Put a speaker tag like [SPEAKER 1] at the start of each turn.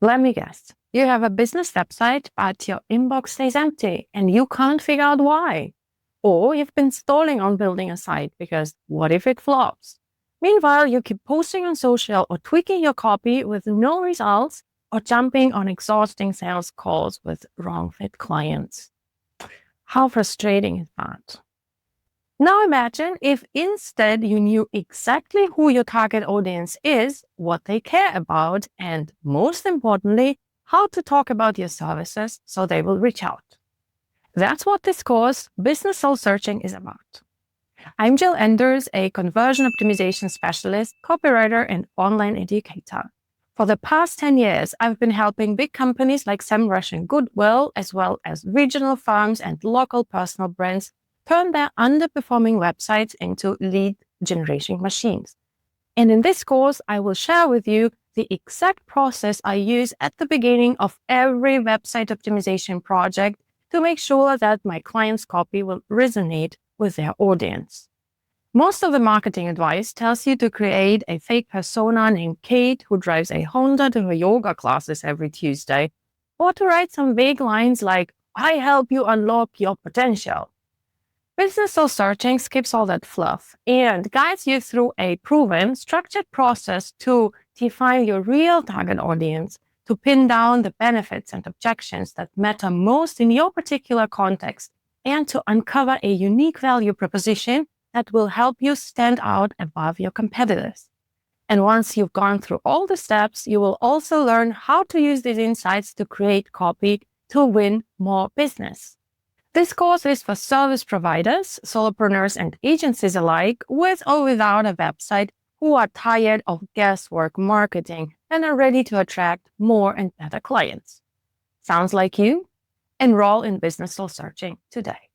[SPEAKER 1] Let me guess. You have a business website, but your inbox stays empty and you can't figure out why. Or you've been stalling on building a site because what if it flops? Meanwhile, you keep posting on social or tweaking your copy with no results or jumping on exhausting sales calls with wrong fit clients. How frustrating is that? Now imagine if instead you knew exactly who your target audience is, what they care about, and most importantly, how to talk about your services so they will reach out. That's what this course, Business Soul Searching, is about. I'm Jill Enders, a conversion optimization specialist, copywriter, and online educator. For the past 10 years, I've been helping big companies like SEMrush and Goodwill, as well as regional firms and local personal brands, turn their underperforming websites into lead generation machines. And in this course, I will share with you the exact process I use at the beginning of every website optimization project to make sure that my client's copy will resonate with their audience. Most of the marketing advice tells you to create a fake persona named Kate who drives a Honda to her yoga classes every Tuesday, or to write some vague lines like, I help you unlock your potential. Business Soul Searching skips all that fluff and guides you through a proven, structured process to define your real target audience, to pin down the benefits and objections that matter most in your particular context, and to uncover a unique value proposition that will help you stand out above your competitors. And once you've gone through all the steps, you will also learn how to use these insights to create copy to win more business. This course is for service providers, solopreneurs, and agencies alike, with or without a website, who are tired of guesswork marketing and are ready to attract more and better clients. Sounds like you? Enroll in Business Soul Searching today.